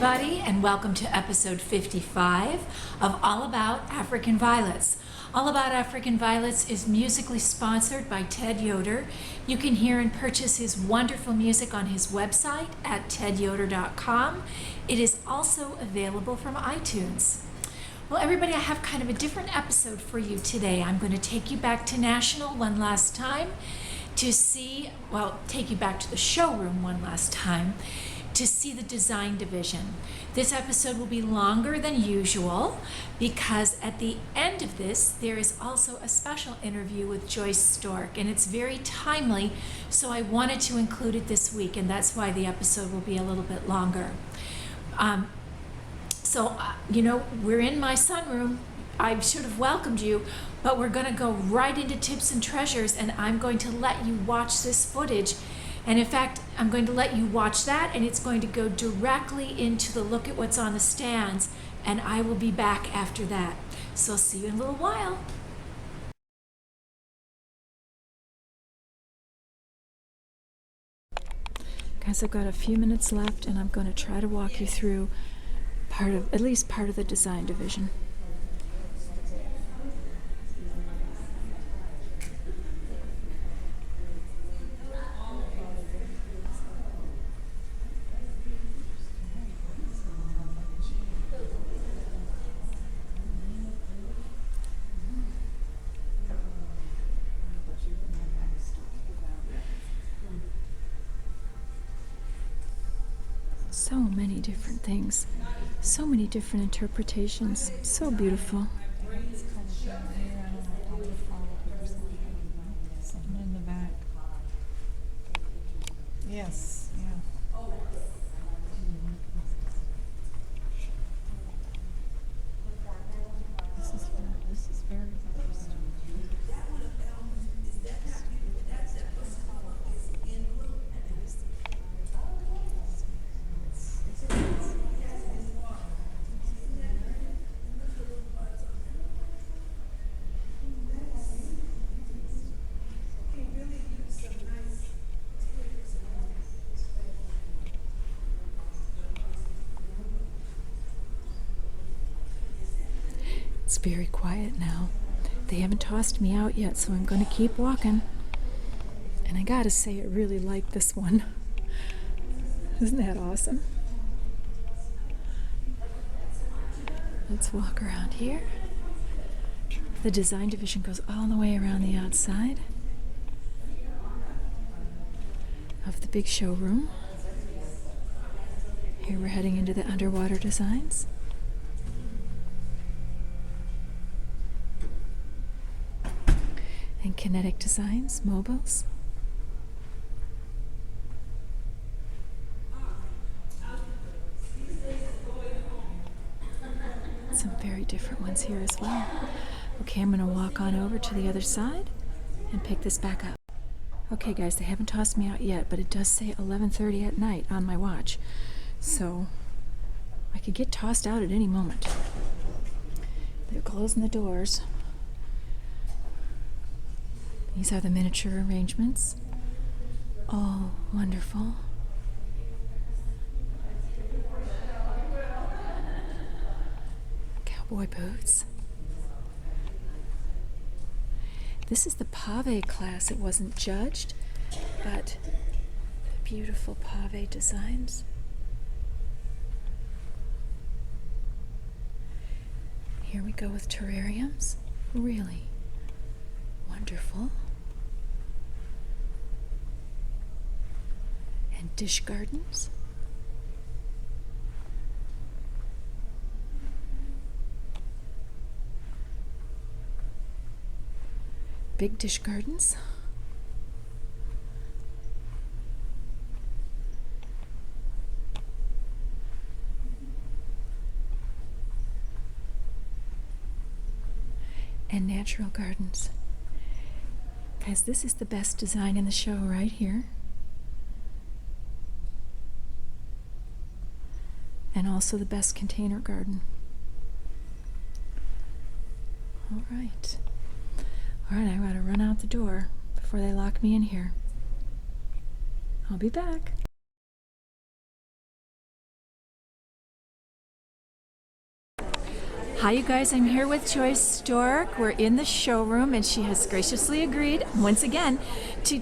everybody, and welcome to episode 55 of All About African Violets. All About African Violets is musically sponsored by Ted Yoder. You can hear and purchase his wonderful music on his website at tedyoder.com. It is also available from iTunes. Well, everybody, I have kind of a different episode for you today. I'm going to take you back to National one last time to see, take you back to the showroom one last time to see the design division. This episode will be longer than usual because at the end of this, there is also a special interview with Joyce Stork, and it's very timely, so I wanted to include it this week, and that's why the episode will be a little bit longer. We're in my sunroom. I should have welcomed you, but we're going to go right into Tips and Treasures, and I'm going to let you watch this footage. And in fact, I'm going to let you watch that, and it's going to go directly into the look at what's on the stands, and I will be back after that. So I'll see you in a little while. Guys, I've got a few minutes left, and I'm going to try to walk you through at least part of the design division. So many different things, so many different interpretations, so beautiful. Something in the back. Yes, yeah. This is very interesting. It's very quiet now. They haven't tossed me out yet, so I'm going to keep walking. And I gotta say, I really like this one. Isn't that awesome? Let's walk around here. The design division goes all the way around the outside of the big showroom. Here we're heading into the underwater designs. And kinetic designs, mobiles. Some very different ones here as well. Okay, I'm going to walk on over to the other side and pick this back up. Okay guys, they haven't tossed me out yet, but it does say 11:30 at night on my watch. So I could get tossed out at any moment. They're closing the doors. These are the miniature arrangements. All wonderful. Cowboy boots. This is the pave class. It wasn't judged, but beautiful pave designs. Here we go with terrariums. Really wonderful. And dish gardens. Big dish gardens. And natural gardens. Guys, this is the best design in the show right here. And also the best container garden. All right. All right, I gotta run out the door before they lock me in here. I'll be back. Hi, you guys. I'm here with Joyce Stork. We're in the showroom, and she has graciously agreed once again to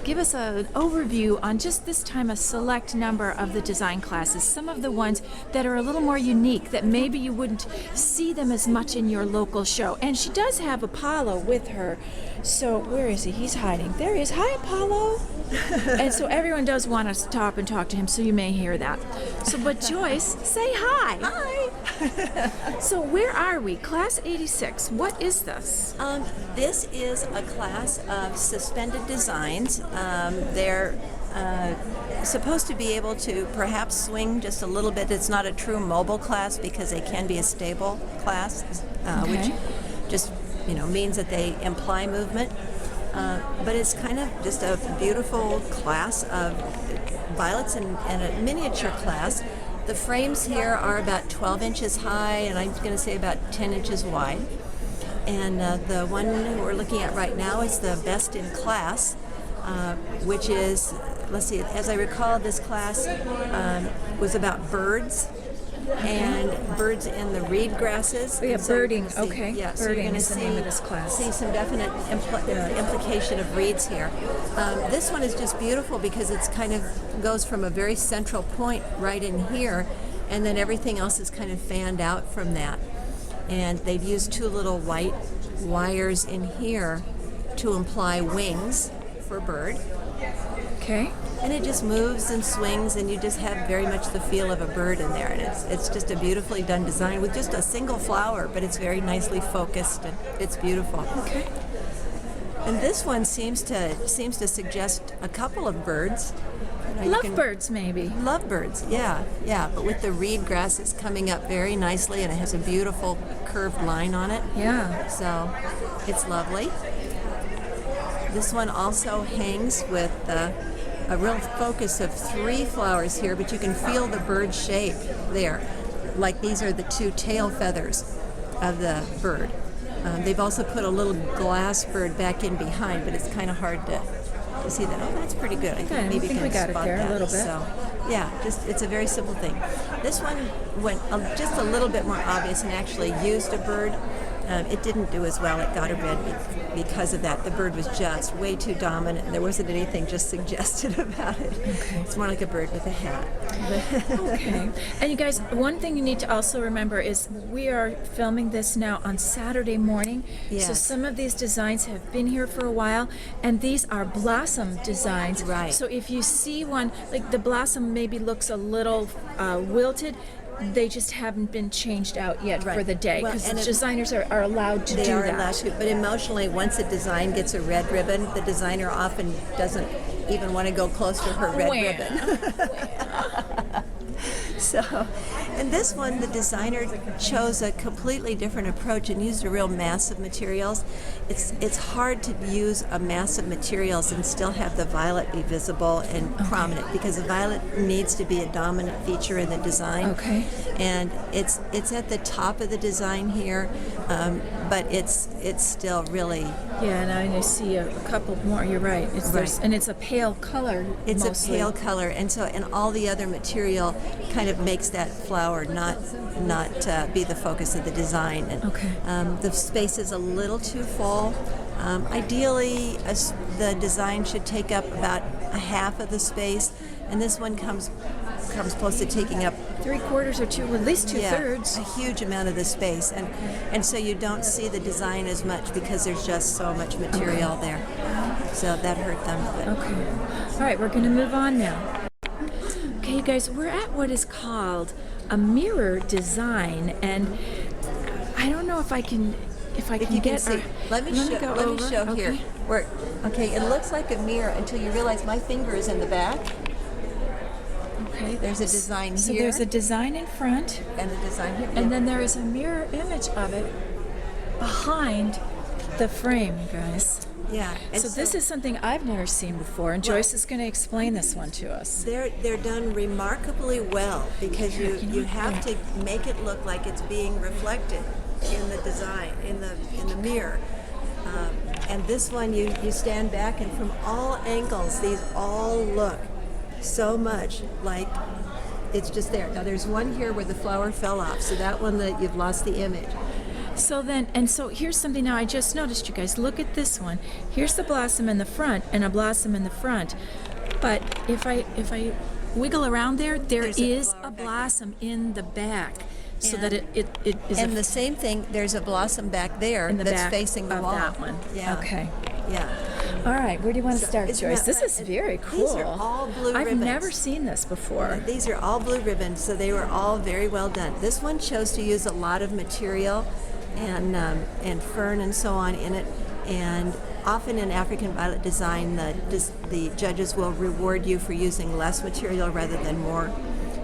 give us an overview on just this time a select number of the design classes, some of the ones that are a little more unique that maybe you wouldn't see them as much in your local show. And she does have Apollo with her. So where is he? He's hiding. There he is. Hi, Apollo. And so everyone does want to stop and talk to him, so you may hear that. So, but Joyce, say hi. Hi. So where are we? Class 86. What is this? This is a class of suspended designs. They're supposed to be able to perhaps swing just a little bit. It's not a true mobile class because they can be a stable class, which just means that they imply movement. But it's kind of just a beautiful class of violets and a miniature class. The frames here are about 12 inches high, and I'm going to say about 10 inches wide. And the one we're looking at right now is the best in class, which is, let's see, as I recall, this class was about birds and birds in the reed grasses. Oh, yeah, And so birding. you see- Okay, Yeah, so birding you're going is to the name of this class. see some definite implication of reeds here. This one is just beautiful because it's kind of goes from a very central point right in here, and then everything else is kind of fanned out from that. And they've used two little white wires in here to imply wings for a bird. Okay. And it just moves and swings, and you just have very much the feel of a bird in there. And it's just a beautifully done design with just a single flower, but it's very nicely focused, and it's beautiful. Okay. And this one seems to suggest a couple of birds. You can- Lovebirds, maybe. Lovebirds, yeah. But with the reed grasses coming up very nicely, and it has a beautiful curved line on it. Yeah. So it's lovely. This one also hangs with a real focus of 3 flowers here, but you can feel the bird shape there. Like these are the 2 tail feathers of the bird. They've also put a little glass bird back in behind, but it's kind of hard to see that. Oh, that's pretty good. I Good. think maybe I think you we can got it spot there a that. little bit. So, yeah, it's a very simple thing. This one went just a little bit more obvious and actually used a bird. It didn't do as well at Gotterbed because of that. The bird was just way too dominant, and there wasn't anything just suggested about it. Okay. It's more like a bird with a hat. Okay. And you guys, one thing you need to also remember is we are filming this now on Saturday morning. So Yes. some of these designs have been here for a while, and these are blossom designs. Right. So if you see one, like the blossom maybe looks a little wilted, they just haven't been changed out yet for Right. the day, Well, because and it- designers are allowed to They do are that. allowed to, but emotionally, once a design gets a red ribbon, the designer often doesn't even want to go close to her red Wah. ribbon. So, and this one, the designer chose a completely different approach and used a real mass of materials. It's hard to use a mass of materials and still have the violet be visible and prominent, because the violet needs to be a dominant feature in the design. Okay. And it's at the top of the design here, but it's still really. Yeah, and I see a couple more. You're right. Right. And it's a pale color. It's mostly. a pale color, and all the other material kind of makes that flower not be the focus of the design. And, Okay. the space is a little too full. Ideally, the design should take up about a half of the space, and this one comes close to taking up 3/4 or at least 2/3. a huge amount of the space, and so you don't see the design as much because there's just so much material there. So that hurt them. But Okay. All right, we're going to move on now. Okay, you guys, we're at what is called a mirror design, and I don't know if I can if you can see, let me show over. here. Okay. It looks like a mirror until you realize my finger is in the back. Okay. There's a design So here. there's a design in front, And the design here. and then there is a mirror image of it behind the frame, you guys. yeah. And So this is something I've never seen before, and Joyce is going to explain this one to us. they're done remarkably well because you have to make it look like it's being reflected in the design in the mirror. And this one, you stand back, and from all angles, these all look so much like it's just there. Now there's one here where the flower fell off, so that one that you've lost the image. So then, and so here's something now I just noticed, you guys. Look at this one. Here's the blossom in the front and a blossom in the front. But if I wiggle around there There's a is flower a back there. blossom in the back. So that And- it is And the same thing, there's a blossom back there in the that's back facing the of wall. that one. Yeah. Okay. Yeah. All right. Where do you want to start, isn't Joyce? that This fun? is very cool. These are all blue I've ribbons. never seen this before. These are all blue ribbons, so they were all very well done. This one chose to use a lot of material and fern and so on in it. And often in African violet design, the judges will reward you for using less material rather than more,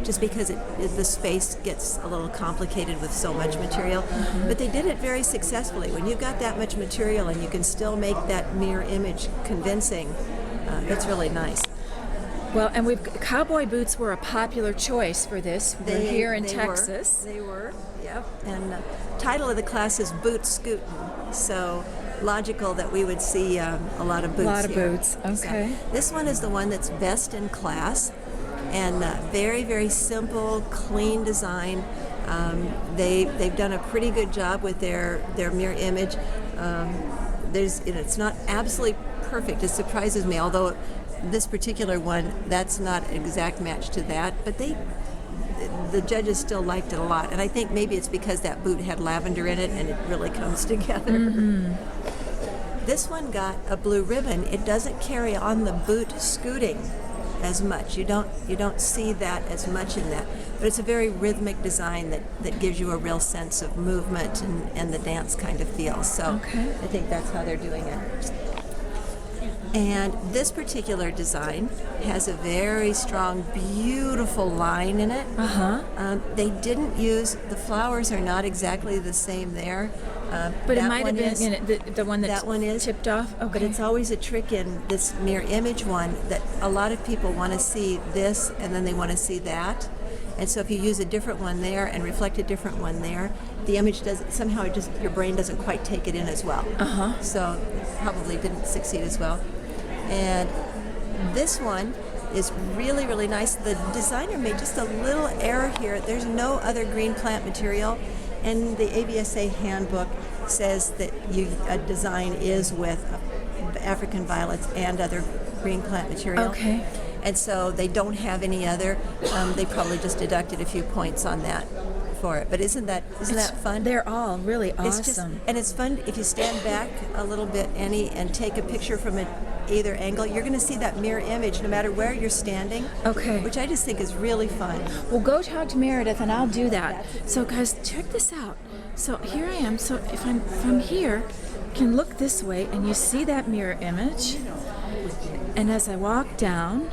just because the space gets a little complicated with so much material. But they did it very successfully. When you've got that much material and you can still make that mirror image convincing, it's really nice. Well, and cowboy boots were a popular choice for this. We're here in Texas. They were, yep. And the title of the class is Boot Scootin'. So logical that we would see a lot of boots A lot of here. boots, okay. So this one is the one that's best in class, and very, very simple, clean design. They've done a pretty good job with their mirror image. It's not absolutely perfect. It surprises me, although this particular one, that's not an exact match to that, but the judges still liked it a lot. And I think maybe it's because that boot had lavender in it and it really comes together. This one got a blue ribbon. It doesn't carry on the boot scooting as much. You don't see that as much in that. But it's a very rhythmic design that gives you a real sense of movement and the dance kind of feel. So Okay. I think that's how they're doing it. And this particular design has a very strong, beautiful line in it. They didn't use, the flowers are not exactly the same there. But it That might have one been is- the one that's that one is tipped off. Okay. But it's always a trick in this mirror image one that a lot of people want to see this and then they want to see that. And so if you use a different one there and reflect a different one there, the image doesn't, somehow it just, your brain doesn't quite take it in as well. So probably didn't succeed as well. And this one is really, really nice. The designer made just a little error here. There's no other green plant material, and the AVSA handbook says that a design is with African violets and other green plant material. Okay. And so they don't have any other. They probably just deducted a few points on that for it. But isn't that fun? They're all really It's just, awesome. and it's fun if you stand back a little bit, Annie, and take a picture from either angle. You're going to see that mirror image no matter where you're standing. Okay. Which I just think is really fun. Well, go talk to Meredith, and I'll do that. So, guys, check this out. So here I am. So if I'm from here, you can look this way, and you see that mirror image. And as I walk down,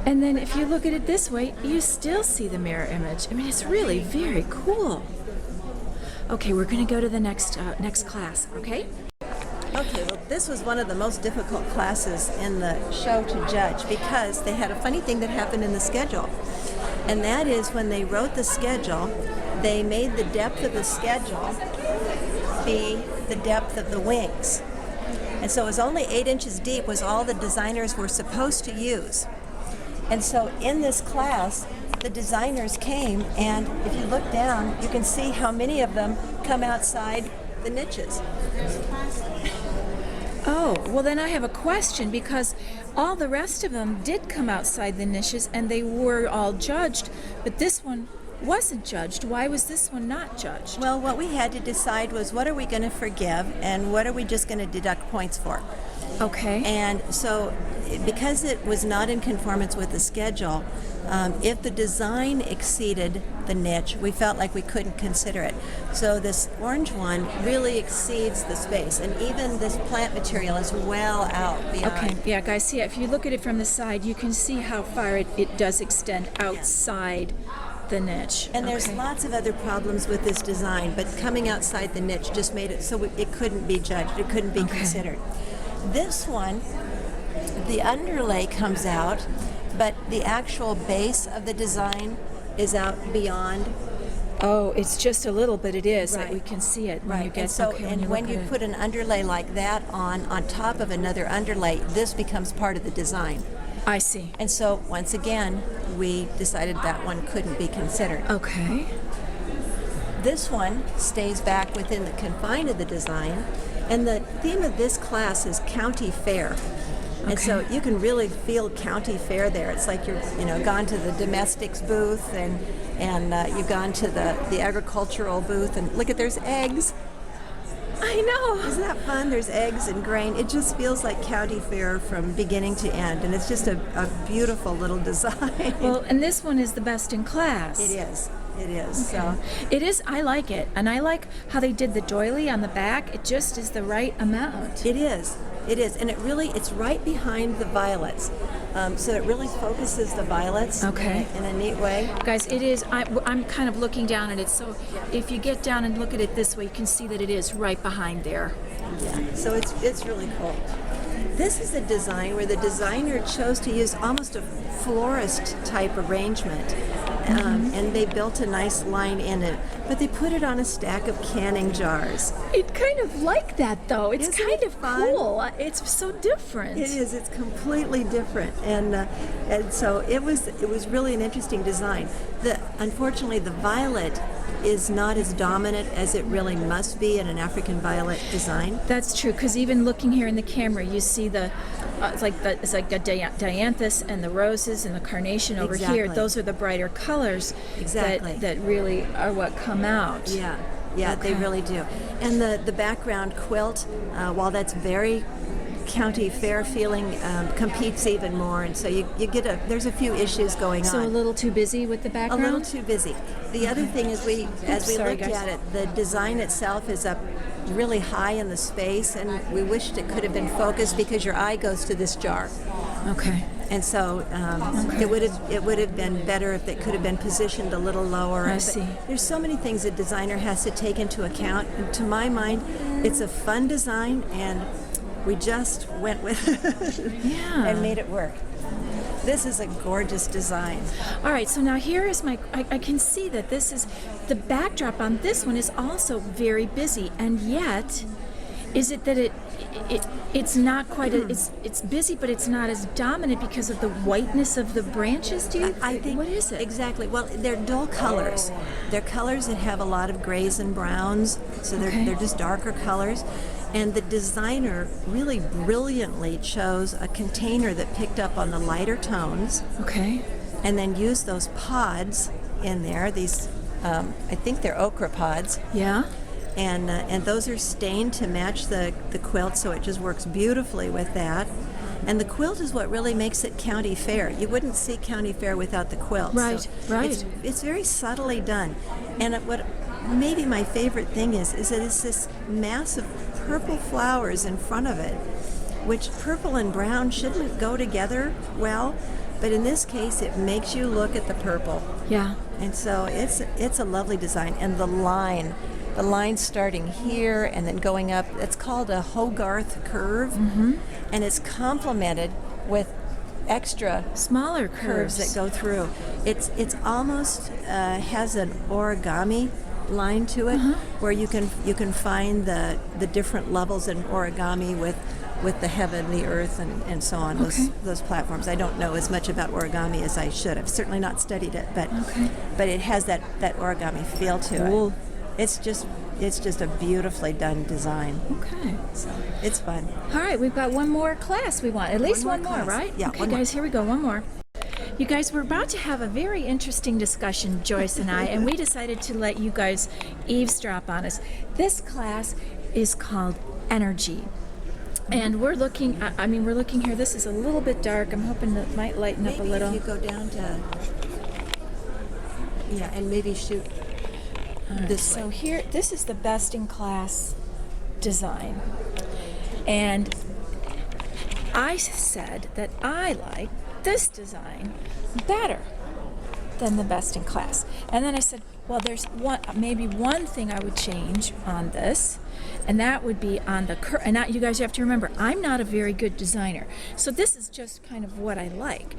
and then if you look at it this way, you still see the mirror image. I mean, it's really very cool. Okay, we're going to go to the next class. Okay. Okay, well, this was one of the most difficult classes in the show to judge because they had a funny thing that happened in the schedule. And that is when they wrote the schedule, they made the depth of the schedule be the depth of the wings. And so it was only 8 inches deep was all the designers were supposed to use. And so in this class, the designers came, and if you look down, you can see how many of them come outside the niches. Oh, well then I have a question because all the rest of them did come outside the niches and they were all judged, but this one wasn't judged. Why was this one not judged? Well, what we had to decide was what are we going to forgive and what are we just going to deduct points for. Okay. And so because it was not in conformance with the schedule, if the design exceeded the niche, we felt like we couldn't consider it. So this orange one really exceeds the space, and even this plant material is well out beyond. Okay, yeah, guys, see, if you look at it from the side, you can see how far it does extend outside the niche. And there's Okay. lots of other problems with this design, but coming outside the niche just made it so it couldn't be judged, it couldn't be Okay. considered. This one, the underlay comes out, but the actual base of the design is out beyond. Oh, it's just a little, but it is. Like Right. we can see it when you Right, get and so okay, and when look you at it. put an underlay like that on top of another underlay, this becomes part of the design. I see. And so once again, we decided that one couldn't be considered. Okay. This one stays back within the confine of the design, and the theme of this class is county fair. And so Okay. you can really feel county fair there. It's like you're, gone to the domestics booth and you've gone to the agricultural booth, and look at, there's eggs. I know. Isn't that fun? There's eggs and grain. It just feels like county fair from beginning to end, and it's just a beautiful little design. Well, and this one is the best in class. It is. It is. So It is. I like it, and I like how they did the doily on the back. It just is the right amount. it is. It is, and it's right behind the violets, so it really focuses the violets. Okay. In a neat way. Guys, it is. I'm kind of looking down at it, so if you get down and look at it this way, you can see that it is right behind there. Yeah. So it's really cool. This is a design where the designer chose to use almost a florist type arrangement, and they built a nice line in it, but they put it on a stack of canning jars. It kind of like that, though. It's Isn't kind it of fun? cool. It's so different. It is. It's completely different, and so it was really an interesting design. Unfortunately, the violet is not as dominant as it really must be in an African violet design. That's true, because even looking here in the camera, you see it's like a dianthus and the roses and the carnation over here. Exactly. Those are the brighter colors Exactly. that really are what come out. Yeah, they Okay. really do. And the background quilt, while that's very county fair feeling, competes even more, and so you get there's a few issues going So a on. little too busy with the A background? little too busy. The other thing is as we Sorry, looked guys. at it, the design itself is up really high in the space, and we wished it could have been focused because your eye goes to this jar. Okay. And so it would have been better if it could have been positioned a little lower. I But see. There's so many things a designer has to take into account. And to my mind, it's a fun design, and we just went with it Yeah. and made it work. This is a gorgeous design. All right, so now here is I can see that this is, the backdrop on this one is also very busy, and yet, is it that it's not quite, it's busy, but it's not as dominant because of the whiteness of the branches, do you? I think What is it? Exactly. Well, they're dull colors. They're colors that have a lot of grays and browns, so Okay. they're just darker colors. And the designer really brilliantly chose a container that picked up on the lighter tones, Okay. and then used those pods in there. These, I think they're okra pods, Yeah? and those are stained to match the quilt, so it just works beautifully with that. And the quilt is what really makes it county fair. You wouldn't see county fair without the quilt. Right, right. It's very subtly done. And what maybe my favorite thing is that it's this mass of purple flowers in front of it, which purple and brown shouldn't go together well, but in this case it makes you look at the purple. Yeah. And so it's a lovely design. And the line starting here and then going up, it's called a Hogarth curve, and it's complemented with extra Smaller curves curves. that go through. It's almost has an origami line to it, where you can Uh-huh. find the different levels in origami with the heaven, the earth, and so on. Okay. Those platforms. I don't know as much about origami as I should. I've certainly not studied it, but it has that origami feel to Cool. it. It's just a beautifully done design. Okay. So it's fun. All right, we've got one more class we want. At least One one more more, class. right? Yeah, Okay, one more. guys, here we go. One more. You guys, we're about to have a very interesting discussion, Joyce and I, and we decided to let you guys eavesdrop on us. This class is called Energy. And we're looking, we're looking here. This is a little bit dark. I'm hoping that might lighten up a Maybe little. if you go down to and maybe shoot this So way. here, this is the best in class design. And I said that I like this design better than the best in class. And then I said, well, there's maybe one thing I would change on this, and that would be on the and now you guys have to remember, I'm not a very good designer, so this is just kind of what I like.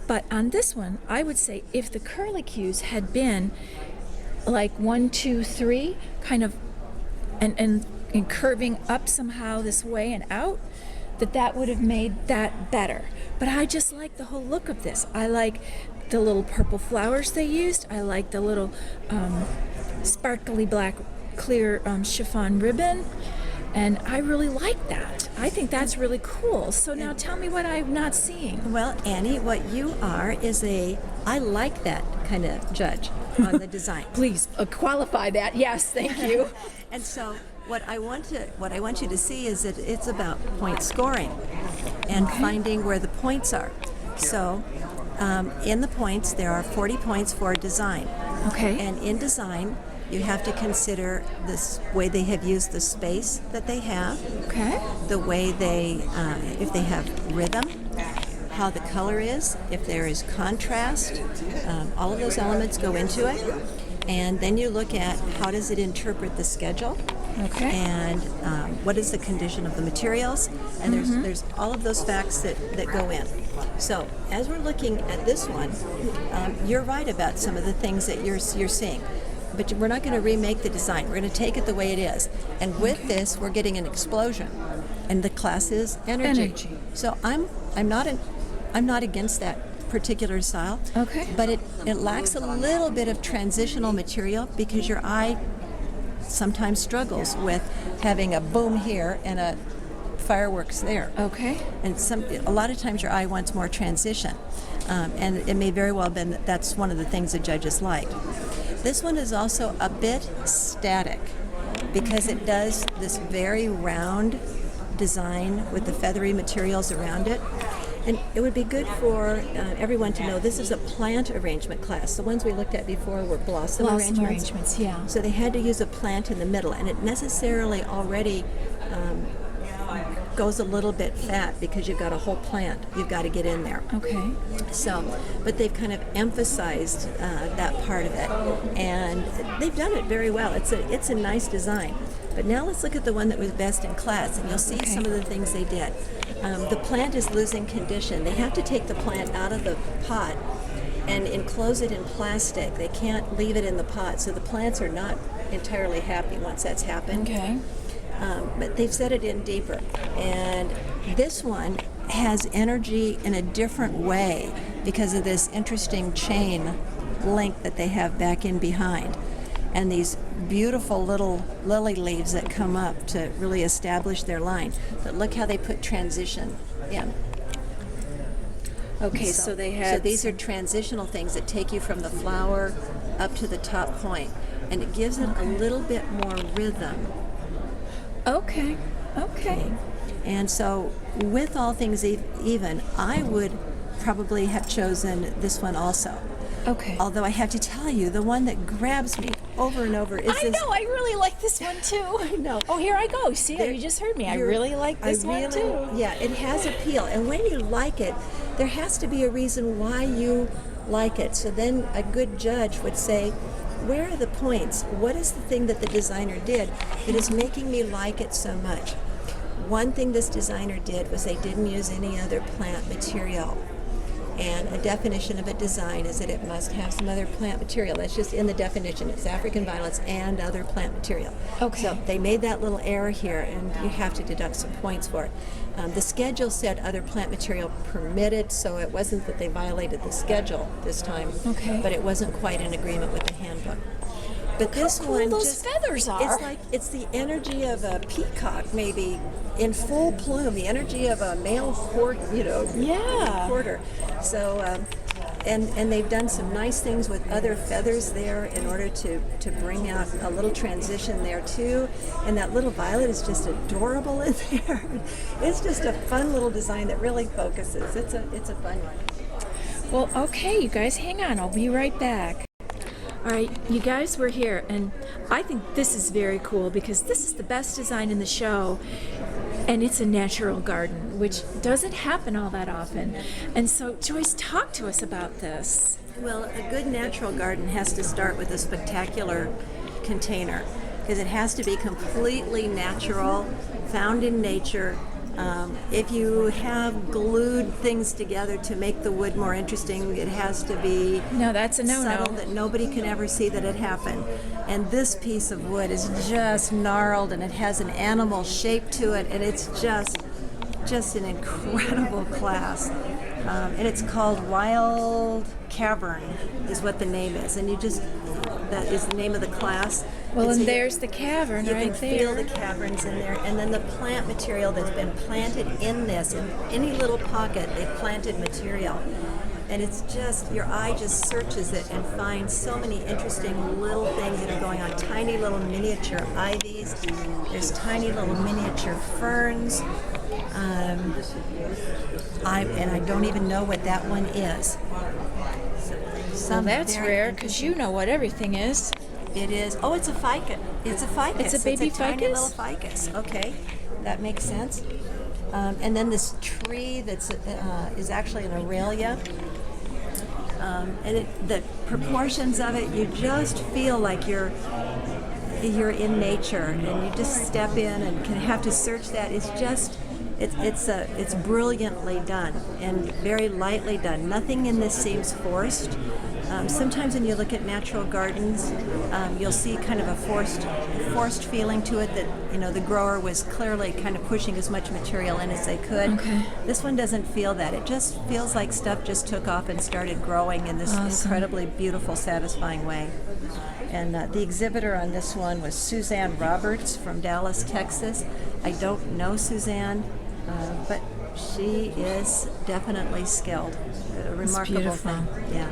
But on this one, I would say if the curlicues had been like 1, 2, 3, kind of, and curving up somehow this way and out, that would have made that better. But I just like the whole look of this. I like the little purple flowers they used. I like the little sparkly black clear chiffon ribbon. And I really like that. I think that's really cool. So now tell me what I'm not seeing. Well, Annie, what you are is I like that kind of judge on the design. Please qualify that. Yes, thank you. And so what I want you to see is that it's about point scoring and finding where the points are. So in the points, there are 40 points for design. Okay. And in design, you have to consider this way they have used the space that they have, Okay. the way they, if they have rhythm, how the color is, if there is contrast, all of those elements go into it. And then you look at how does it interpret the schedule, Okay. and what is the condition of the materials, and there's all of those facts that go in. So as we're looking at this one, you're right about some of the things that you're seeing. But we're not going to remake the design. We're going to take it the way it is. And with this, we're getting an explosion. And the class is energy. So I'm not against that particular style. Okay. But it lacks a little bit of transitional material because your eye sometimes struggles with having a boom here and a fireworks there. Okay. And a lot of times your eye wants more transition. And it may very well have been that's one of the things the judges liked. This one is also a bit static because it does this very round design with the feathery materials around it. And it would be good for everyone to know this is a plant arrangement class. The ones we looked at before were blossom arrangements. Yeah. So they had to use a plant in the middle, and it necessarily already goes a little bit fat because you've got a whole plant you've got to get in there. Okay. So, but they've kind of emphasized that part of it, and they've done it very well. It's a nice design. But now let's look at the one that was best in class, and you'll see some of the things they did. The plant is losing condition. They have to take the plant out of the pot and enclose it in plastic. They can't leave it in the pot, so the plants are not entirely happy once that's happened. Okay. But they've set it in deeper. And this one has energy in a different way because of this interesting chain link that they have back in behind. And these beautiful little lily leaves that come up to really establish their line. But look how they put transition in. Okay, so they had... So these are transitional things that take you from the flower up to the top point. And it gives it a little bit more rhythm. Okay. And so, with all things even, I would probably have chosen this one also. Okay. Although I have to tell you, the one that grabs me over and over is I this. know, I really like this one too. I know. Oh, here I go. See, you just heard me. I really like this one too. Yeah, it has appeal. And when you like it, there has to be a reason why you like it. So then a good judge would say, where are the points? What is the thing that the designer did that is making me like it so much? One thing this designer did was they didn't use any other plant material. And a definition of a design is that it must have some other plant material. That's just in the definition. It's African violets and other plant material. Okay. So they made that little error here, and you have to deduct some points for it. The schedule said other plant material permitted, so it wasn't that they violated the schedule this time. Okay. But it wasn't quite in agreement with the handbook. But this cool one those just, feathers are. it's the energy of a peacock, maybe in full plume. The energy of a male Yeah. quarter. So, and they've done some nice things with other feathers there in order to bring out a little transition there too. And that little violet is just adorable in there. It's just a fun little design that really focuses. It's a fun one. Well, okay, you guys, hang on. I'll be right back. All right, you guys, we're here, and I think this is very cool because this is the best design in the show, and it's a natural garden, which doesn't happen all that often. And so, Joyce, talk to us about this. Well, a good natural garden has to start with a spectacular container because it has to be completely natural, found in nature. If you have glued things together to make the wood more interesting, it has to be No, that's a no-no. subtle that nobody can ever see that it happened. And this piece of wood is just gnarled, and it has an animal shape to it, and it's just just an incredible class. And it's called Wild Cavern is what the name is. And that is the name of the class. Well, so and there's the cavern you right can feel there. the caverns in there. And then the plant material that's been planted in this, in any little pocket, they've planted material. And it's just, your eye just searches it and finds so many interesting little things that are going on. Tiny little miniature ivies. There's tiny little miniature ferns. I don't even know what that one is. Well, that's rare because you know what everything is. It is. Oh, it's a ficus. It's a ficus. It's a baby tiny ficus? little ficus. Okay, that makes sense. And then this tree that's is actually an Aurelia. And the proportions of it, you just feel like you're in nature, and you just step in and can have to search that. It's brilliantly done and very lightly done. Nothing in this seems forced. Sometimes when you look at natural gardens, you'll see kind of a forced feeling to it that the grower was clearly kind of pushing as much material in as they could. Okay. This one doesn't feel that. It just feels like stuff just took off and started growing in this incredibly beautiful, satisfying way. And the exhibitor on this one was Suzanne Roberts from Dallas, Texas. I don't know Suzanne, but she is definitely skilled. A remarkable beautiful. thing. Yeah.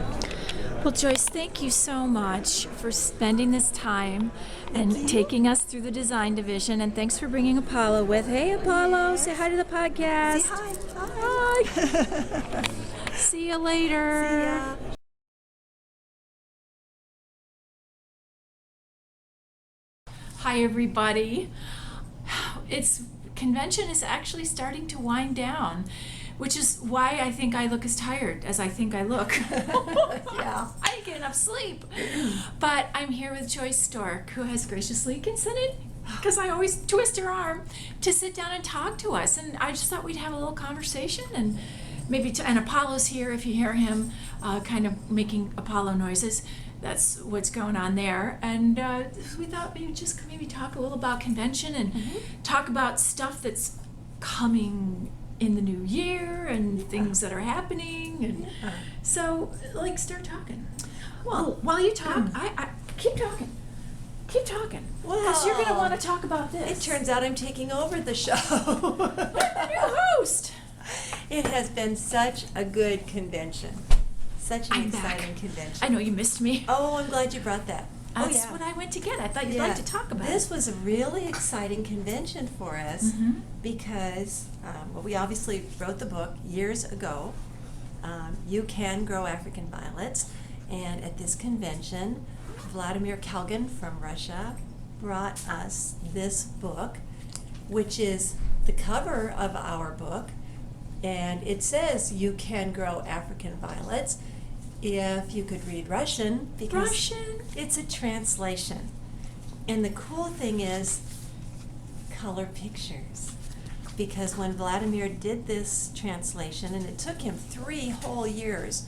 Well, Joyce, thank you so much for spending this time and taking us through the design division. And thanks for bringing Apollo with. Hey, Apollo, say hi to the podcast. Say hi. Hi. See you later. See ya. Hi, everybody. Convention is actually starting to wind down, which is why I think I look as tired as I think I look. Yeah. I didn't get enough sleep. But I'm here with Joyce Stork, who has graciously consented, because I always twist her arm, to sit down and talk to us. And I just thought we'd have a little conversation, and maybe and Apollo's here if you hear him kind of making Apollo noises. That's what's going on there. And we thought maybe talk a little about convention and talk about stuff that's coming in the new year and things that are happening. And so, start talking. Well, while you talk, I keep talking. Keep talking. Because you're going to want to talk about this. It turns out I'm taking over the show. I'm the new host. It has been such a good convention. Such an I'm exciting back. convention. I know you missed me. Oh, I'm glad you brought that. That's what I went to get. I thought you'd like to talk about This it. was a really exciting convention for us because we obviously wrote the book years ago. You Can Grow African Violets. And at this convention, Vladimir Kalgan from Russia brought us this book, which is the cover of our book. And it says, "You Can Grow African Violets." If you could read Russian, because it's a translation. And the cool thing is color pictures. Because when Vladimir did this translation, and it took him 3 whole years,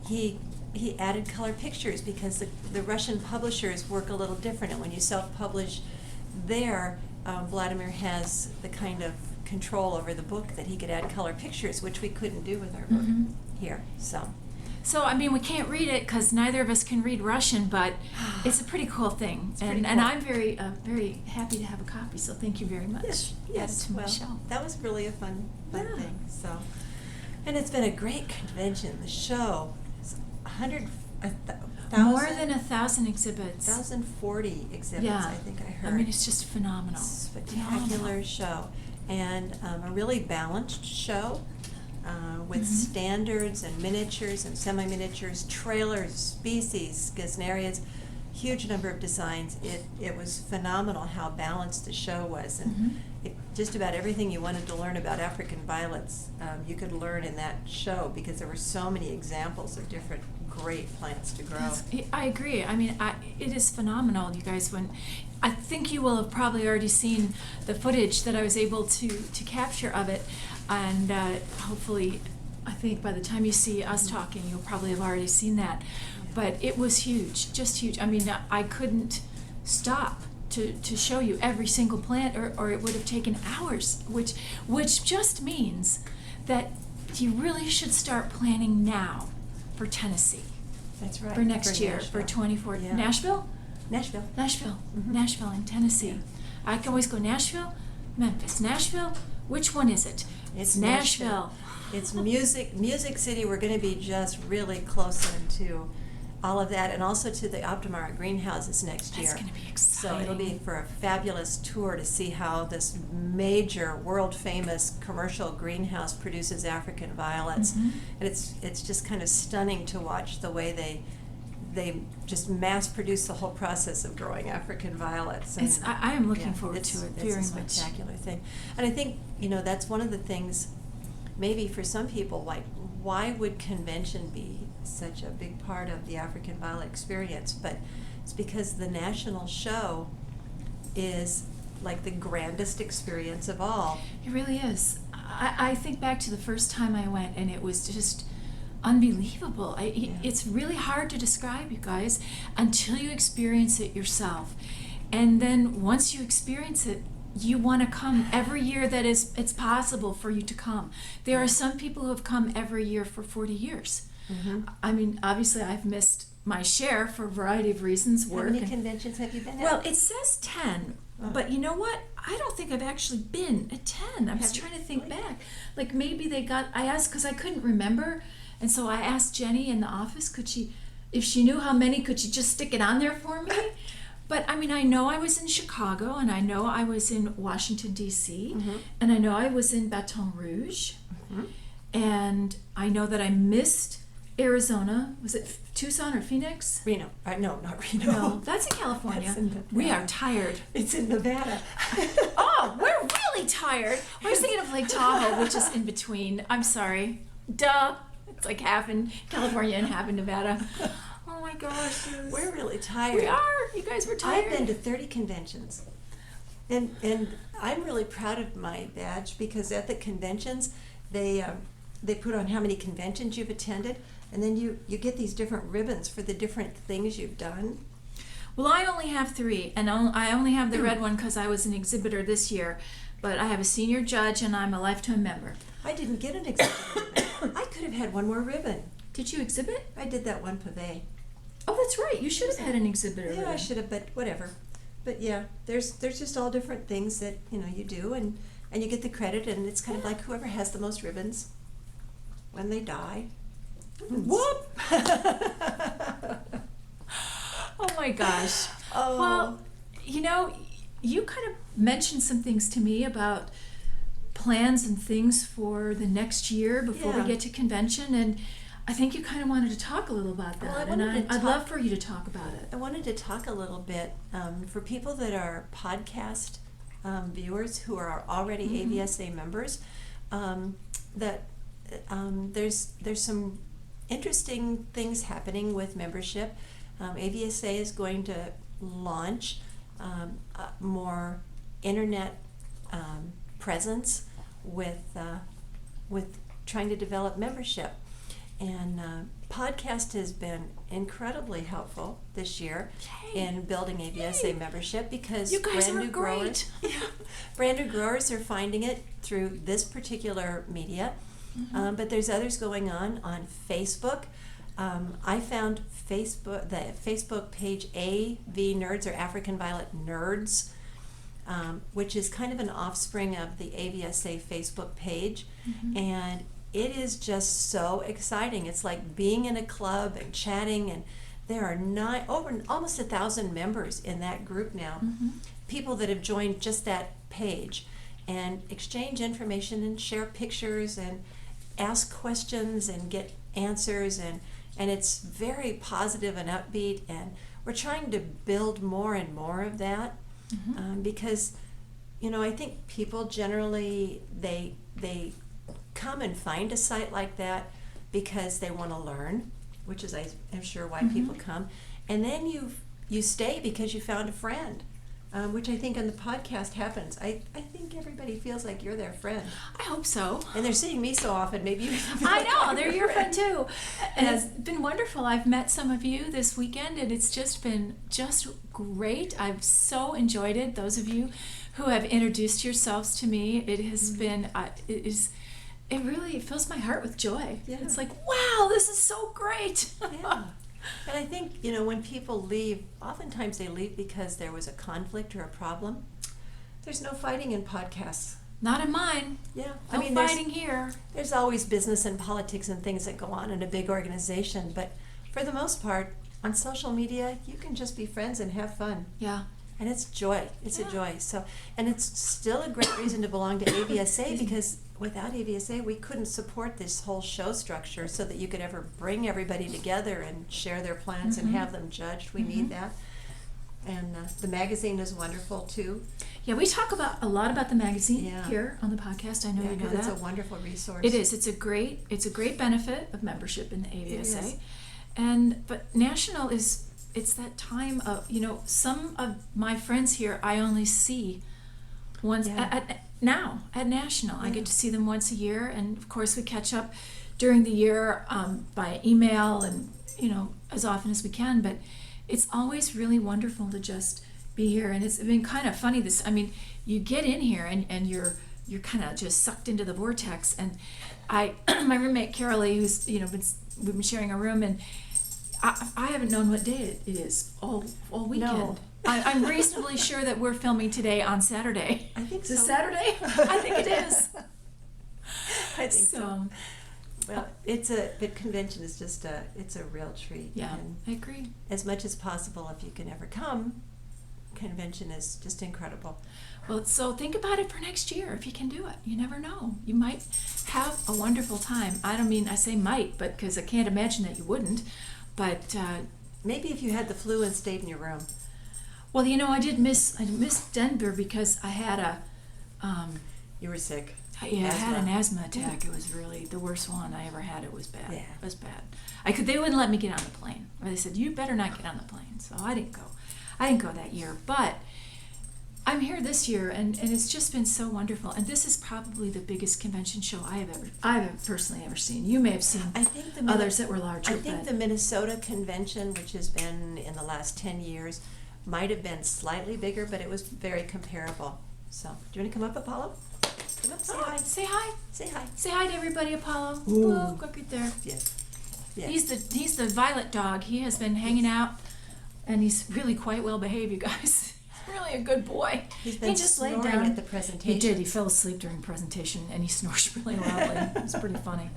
he added color pictures because the Russian publishers work a little different. And when you self-publish there, Vladimir has the kind of control over the book that he could add color pictures, which we couldn't do with our book here. So, I mean, we can't read it because neither of us can read Russian, but it's a pretty cool thing. pretty And cool. I'm very happy to have a copy, so thank you very much. Add it to my shelf. That was really a fun Yeah. thing. And it's been a great convention. The show is 1,000 More than 1,000 exhibits. 1,040 exhibits, Yeah. I think I heard. I mean, it's just phenomenal. Spectacular Phenomenal. show. And a really balanced show with standards and miniatures and semi-miniatures, trailers, species, gesnerias, huge number of designs. It was phenomenal how balanced the show was. And just about everything you wanted to learn about African violets, you could learn in that show because there were so many examples of different great plants to grow. I agree. I mean, it is phenomenal, you guys. When I think you will have probably already seen the footage that I was able to capture of it, and hopefully, I think by the time you see us talking, you'll probably have already seen that. But it was huge, just huge. I mean, I couldn't stop to show you every single plant, or it would have taken hours, which just means that you really should start planning now for Tennessee, That's right. for next year, for Nashville. 24. Yeah. Nashville? Nashville. Nashville. Mhm. Nashville in Tennessee. Yeah. I can always go Nashville, Memphis, Nashville. Which one is it? It's Nashville. It's Music City. We're going to be just really close into all of that, and also to the Optimara greenhouses next year. That's going to be So exciting. it'll be for a fabulous tour to see how this major, world-famous commercial greenhouse produces African violets. Mhm. And it's just kind of stunning to watch the way they just mass produce the whole process of growing African violets. And, I am looking yeah, forward it's- to it it's very a much. spectacular thing. And I think, that's one of the things, maybe for some people, like, why would convention be such a big part of the African violet experience? But it's because the national show is like the grandest experience of all. It really is. I think back to the first time I went, and it was just unbelievable. It's really hard to describe, you guys, until you experience it yourself. And then once you experience it, you want to come every year that it's possible for you to come. There are some people who have come every year for 40 years. Mm-hmm. I mean, obviously I've missed my share for a variety of reasons, How work. many and- conventions have you been at? well, it says 10, Oh. but you know what? I don't think I've actually been at 10. I was Have you? trying to think Really? back. Like maybe I asked because I couldn't remember, and so I asked Jenny in the office, if she knew how many, could she just stick it on there for me? But I mean, I know I was in Chicago, and I know I was in Washington, D.C., Mhm. and I know I was in Baton Rouge, Mhm. and I know that I missed Arizona. Was it Tucson or Phoenix? Reno. No, not Reno. No, that's in California. That's in We Nevada. are tired. It's in Nevada. Oh, we're really tired. I was thinking of Lake Tahoe, which is in between. I'm sorry. Duh. It's like half in California and half in Nevada. Oh my gosh. We're really tired. We are. You guys were tired. I've been to 30 conventions. And I'm really proud of my badge because at the conventions, they put on how many conventions you've attended, and then you get these different ribbons for the different things you've done. Well, I only have 3, and I only have the red one because I was an exhibitor this year. But I have a senior judge, and I'm a lifetime member. I didn't get an exhibit ribbon. I could have had one more ribbon. Did you exhibit? I did that one pavé. Oh, that's right. You should have had an exhibitor. Yeah, I ribbon. should have, but whatever. But yeah, there's just all different things that you do, and you get the credit, and it's kind of like whoever has the most ribbons when they die. Whoop! Oh my gosh. Oh. Well, you kind of mentioned some things to me about plans and things for the next year before we Yeah. get to convention, and I think you kind of wanted to talk a little about that, Well, I and wanted to I'd talk- love for you to talk about it. I wanted to talk a little bit for people that are podcast viewers who are already Mhm. AVSA members. That there's some interesting things happening with membership. AVSA is going to launch more internet presence with trying to develop membership. And podcast has been incredibly helpful this year Yay. in building AVSA Yay. membership because You guys brand are new growers, great. brand new growers are finding it through this particular media. Mhm. But there's others going on Facebook. I found the Facebook page AV Nerds, or African Violet Nerds, which is kind of an offspring of the AVSA Facebook page. Mhm. And it is just so exciting. It's like being in a club and chatting, and there are almost 1,000 members in that group now. Mhm. People that have joined just that page and exchange information and share pictures and ask questions and get answers, and it's very positive and upbeat, and we're trying to build more and more of that. Mhm. Because I think people generally they come and find a site like that because they want to learn, which is I'm sure why Mhm. people come, and then you stay because you found a friend. which I think on the podcast happens. I think everybody feels like you're their friend. I hope so. And they're seeing me so often, maybe you feel I like know, I'm they're your friend too. And it's been wonderful. I've met some of you this weekend and it's just been just great. I've so enjoyed it. Those of you who have introduced yourselves to me, it has been, it really fills my heart with joy. Yeah. It's like, wow, this is so great. Yeah. And I think, when people leave, oftentimes they leave because there was a conflict or a problem. There's no fighting in podcasts. Not in mine. Yeah. No there's- fighting here. There's always business and politics and things that go on in a big organization, but for the most part, on social media, you can just be friends and have fun. Yeah. And it's joy. It's Yeah. a joy. So, and it's still a great reason to belong to AVSA because without AVSA, we couldn't support this whole show structure so that you could ever bring everybody together and share their plans and have them judged. We need that. And the magazine is wonderful too. Yeah, we talk a lot about the magazine Yeah. here on the podcast. I know you know because it's that. a wonderful resource. It is. It's a great benefit of membership in the AVSA. is. But National it's that time of, some of my friends here I only see once Yeah. at National. I Yeah. get to see them once a year, and of course we catch up during the year by email and as often as we can. But it's always really wonderful to just be here, and it's been kind of funny. You get in here and you're kind of just sucked into the vortex. And my roommate Carol Lee, who's we've been sharing a room, and I haven't known what day it is all weekend. No. I'm reasonably sure that we're filming today on Saturday. I think Is it so. Saturday? I think it is. I think so. Well, the convention is just it's a real treat. Yeah, And I agree. as much as possible, if you can ever come, convention is just incredible. Well, so think about it for next year if you can do it. You never know. You might have a wonderful time. I say might, but because I can't imagine that you wouldn't. But Maybe if you had the flu and stayed in your room. well, I missed Denver because I had You were sick. I had an Asthma. asthma attack. It was really the worst one I ever had. It was bad. Yeah. It was bad. They wouldn't let me get on the plane. Or they said, you better not get on the plane. So I didn't go. I didn't go that year. But I'm here this year, and it's just been so wonderful. And this is probably the biggest convention show I've personally ever seen. You may have seen I think others that were larger. I think but the Minnesota convention, which has been in the last 10 years, might have been slightly bigger, but it was very comparable. So, do you want to come up, Apollo? Come up, say hi. Say hi. Say hi. Say hi to everybody, Apollo. Ooh. Look right there. Yes. Yes. He's the violet dog. He has been hanging out, and he's really quite well behaved, you guys. He's really a good boy. He's been he just laid snoring down at the presentation. He did. He fell asleep during presentation, and he snores really loudly. It was pretty funny.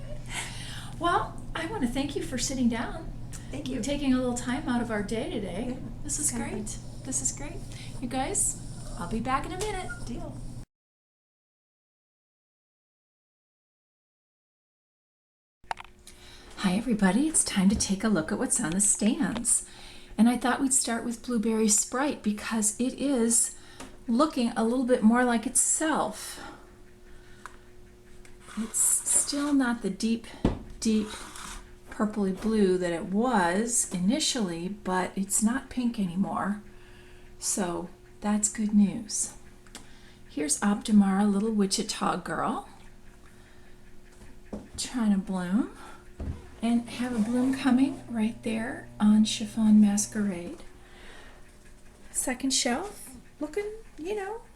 Well, I want to thank you for sitting down. Thank you. Taking a little time out of our day today. Yeah, This is it's kinda great. This is great. You guys, I'll be back in a minute. Deal. Hi everybody, it's time to take a look at what's on the stands. And I thought we'd start with Blueberry Sprite because it is looking a little bit more like itself. It's still not the deep purpley blue that it was initially, but it's not pink anymore. So that's good news. Here's Optimara, little Wichita girl, trying to bloom. And have a bloom coming right there on Chiffon Masquerade. Second shelf, looking,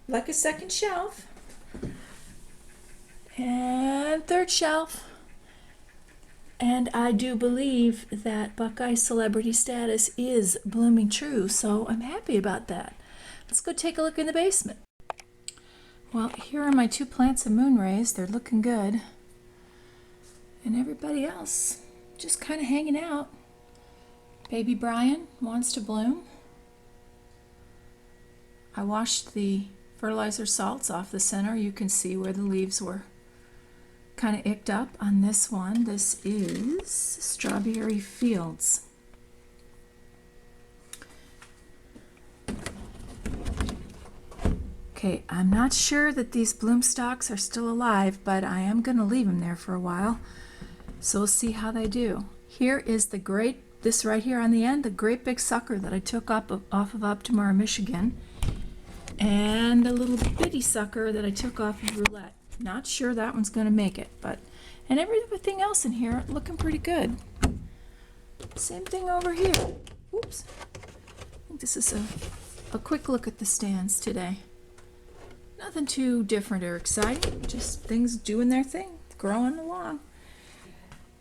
like a second shelf. And third shelf. And I do believe that Buckeye celebrity status is blooming true, so I'm happy about that. Let's go take a look in the basement. Well, here are my two plants of moonrays. They're looking good. And everybody else just kind of hanging out. Baby Brian wants to bloom. I washed the fertilizer salts off the center. You can see where the leaves were kind of icked up on this one. This is Strawberry Fields. Okay, I'm not sure that these bloom stalks are still alive, but I am going to leave them there for a while. So we'll see how they do. Here is this right here on the end, the great big sucker that I took off of Optimara, Michigan. And a little bitty sucker that I took off of roulette. Not sure that one's going to make it, and everything else in here looking pretty good. Same thing over here. Oops. I think this is a quick look at the stands today. Nothing too different or exciting, just things doing their thing, growing along.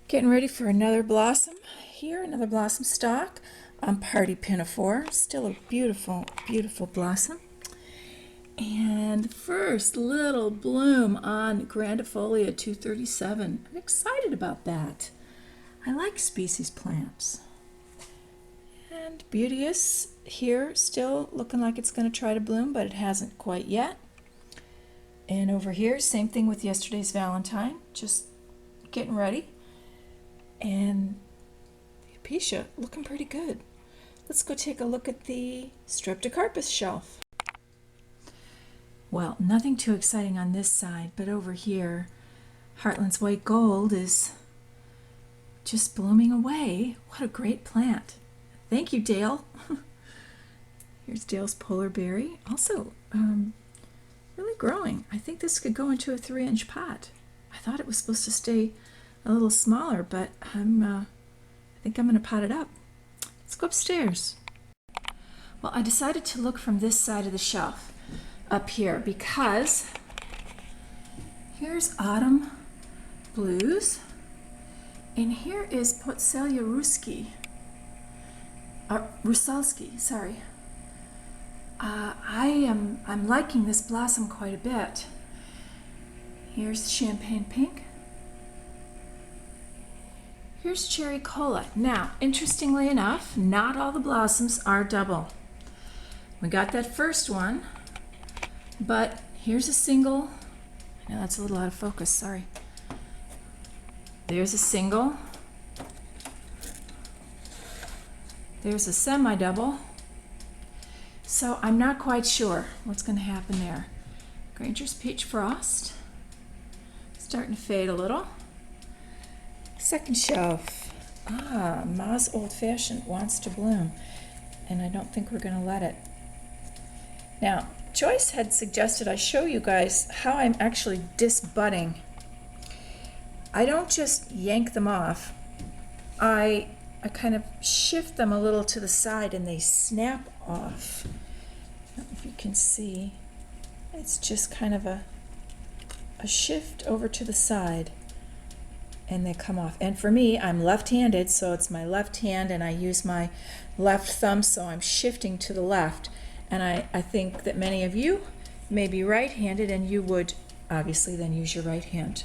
Getting ready for another blossom here, another blossom stalk on Party Pinafore. Still a beautiful, beautiful blossom. And first little bloom on Grandifolia 237. I'm excited about that. I like species plants. And Beauteous here, still looking like it's going to try to bloom, but it hasn't quite yet. And over here, same thing with yesterday's Valentine, just getting ready. And the Acacia looking pretty good. Let's go take a look at the Streptocarpus shelf. Well, nothing too exciting on this side, but over here, Heartland's White Gold is just blooming away. What a great plant. Thank you, Dale. Here's Dale's Polar Berry. Also, really growing. I think this could go into a 3-inch pot. I thought it was supposed to stay a little smaller, but I think I'm going to pot it up. Let's go upstairs. Well, I decided to look from this side of the shelf up here because here's Autumn Blues and here is Potselia Rusalski, sorry. I'm liking this blossom quite a bit. Here's Champagne Pink. Here's Cherry Cola. Now, interestingly enough, not all the blossoms are double. We got that first one, but here's a single. Now that's a little out of focus, sorry. There's a single. There's a semi-double. So I'm not quite sure what's going to happen there. Granger's Peach Frost. Starting to fade a little. Second shelf. Ma's Old Fashioned wants to bloom. And I don't think we're going to let it. Now, Joyce had suggested I show you guys how I'm actually disbudding. I don't just yank them off. I kind of shift them a little to the side and they snap off. I don't know if you can see. It's just kind of a shift over to the side and they come off. And for me, I'm left-handed, so it's my left hand and I use my left thumb, so I'm shifting to the left. And I think that many of you may be right-handed and you would obviously then use your right hand.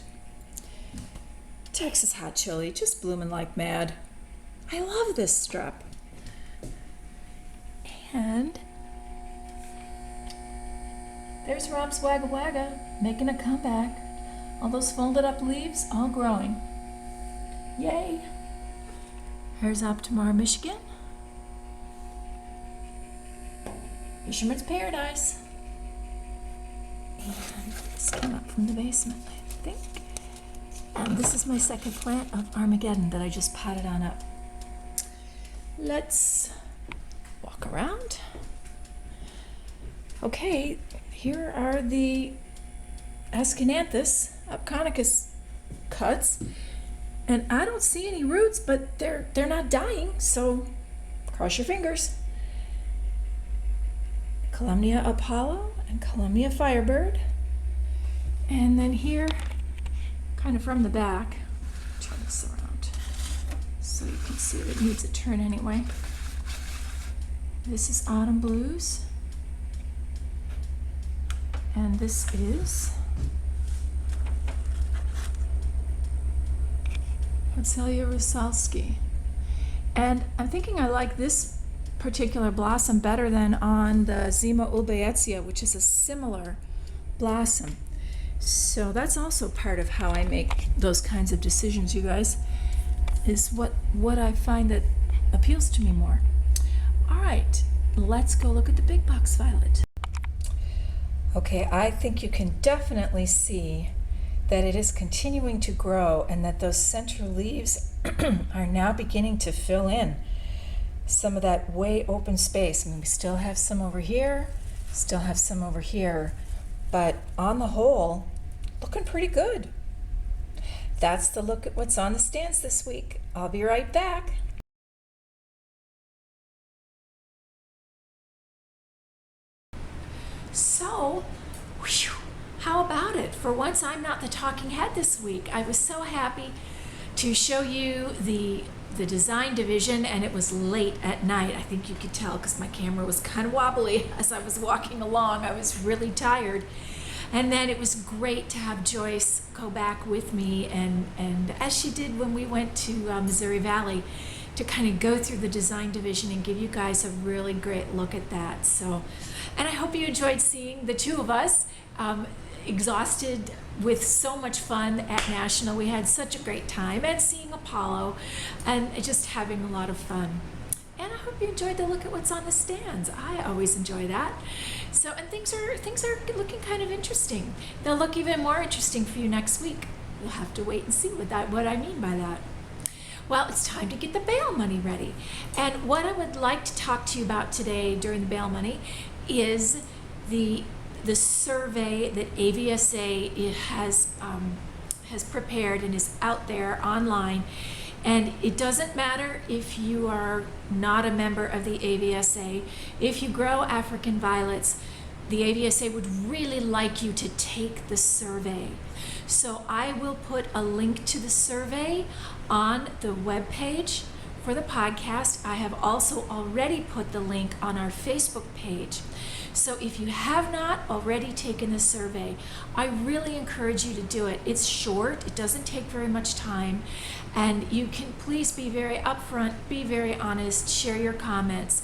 Texas Hot Chili, just blooming like mad. I love this strep. And there's Rob's Wagga Wagga making a comeback. All those folded up leaves all growing. Yay! Here's Optimar, Michigan. Fisherman's Paradise. And this came up from the basement, I think. And this is my second plant of Armageddon that I just potted on up. Let's walk around. Okay, here are the Ascananthus Apconicus cuts. And I don't see any roots, but they're not dying, so cross your fingers. Columnia Apollo and Columnia Firebird. And then here, kind of from the back, turn this around so you can see it needs a turn anyway. This is Autumn Blues. And this is Potselia Rusalski. And I'm thinking I like this particular blossom better than on the Zima Ulbaetzia, which is a similar blossom. So that's also part of how I make those kinds of decisions, you guys, is what I find that appeals to me more. All right, let's go look at the big box violet. Okay, I think you can definitely see that it is continuing to grow and that those center leaves are now beginning to fill in some of that way open space. I mean, we still have some over here, Still have some over here, but on the whole, looking pretty good. That's the look at what's on the stands this week. I'll be right back. So, whew, how about it? For once, I'm not the talking head this week. I was so happy to show you the design division, and it was late at night. I think you could tell because my camera was kind of wobbly as I was walking along. I was really tired. And then it was great to have Joyce go back with me, and as she did when we went to Missouri Valley, to kind of go through the design division and give you guys a really great look at that. So, and I hope you enjoyed seeing the two of us exhausted with so much fun at National. We had such a great time, and seeing Apollo and just having a lot of fun. And I hope you enjoyed the look at what's on the stands. I always enjoy that. So, and things are looking kind of interesting. They'll look even more interesting for you next week. You'll have to wait and see what I mean by that. Well, it's time to get the bail money ready. And what I would like to talk to you about today during the bail money is the survey that AVSA has prepared and is out there online. And it doesn't matter if you are not a member of the AVSA. If you grow African violets, the AVSA would really like you to take the survey. So I will put a link to the survey on the webpage for the podcast. I have also already put the link on our Facebook page. So if you have not already taken the survey, I really encourage you to do it. It's short, it doesn't take very much time, and you can please be very upfront, be very honest, share your comments.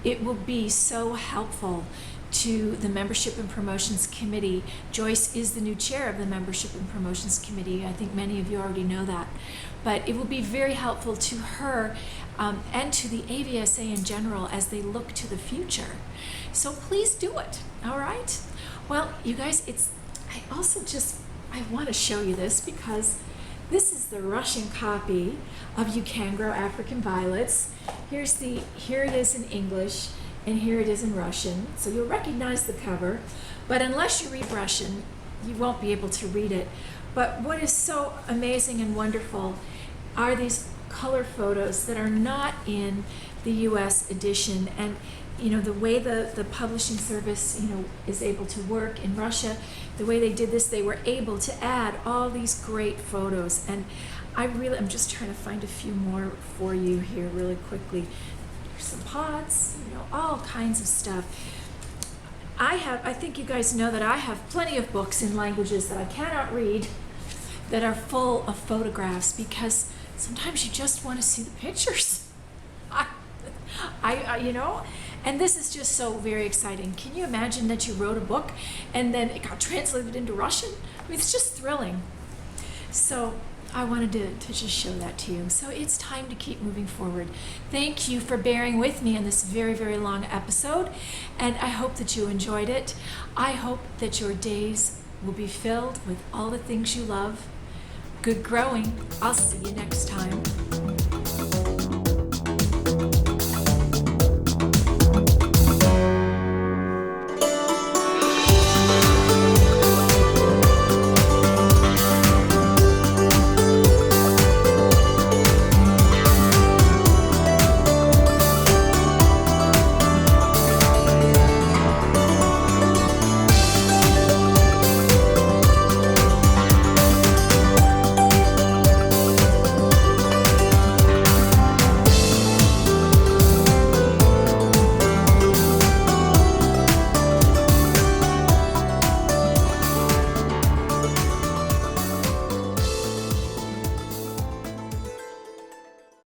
It will be so helpful to the Membership and Promotions Committee. Joyce is the new chair of the Membership and Promotions Committee. I think many of you already know that. But it will be very helpful to her and to the AVSA in general as they look to the future. So please do it, all right? Well, you guys, I want to show you this because this is the Russian copy of You Can Grow African Violets. Here it is in English, and here it is in Russian. So you'll recognize the cover, but unless you read Russian, you won't be able to read it. But what is so amazing and wonderful are these color photos that are not in the US edition. And the way the publishing service, is able to work in Russia, the way they did this, they were able to add all these great photos. And I'm just trying to find a few more for you here really quickly. There's some pots, all kinds of stuff. I think you guys know that I have plenty of books in languages that I cannot read that are full of photographs because sometimes you just want to see the pictures. And this is just so very exciting. Can you imagine that you wrote a book and then it got translated into Russian? I mean, it's just thrilling. So I wanted to just show that to you. So it's time to keep moving forward. Thank you for bearing with me in this very, very long episode, and I hope that you enjoyed it. I hope that your days will be filled with all the things you love. Good growing. I'll see you next time.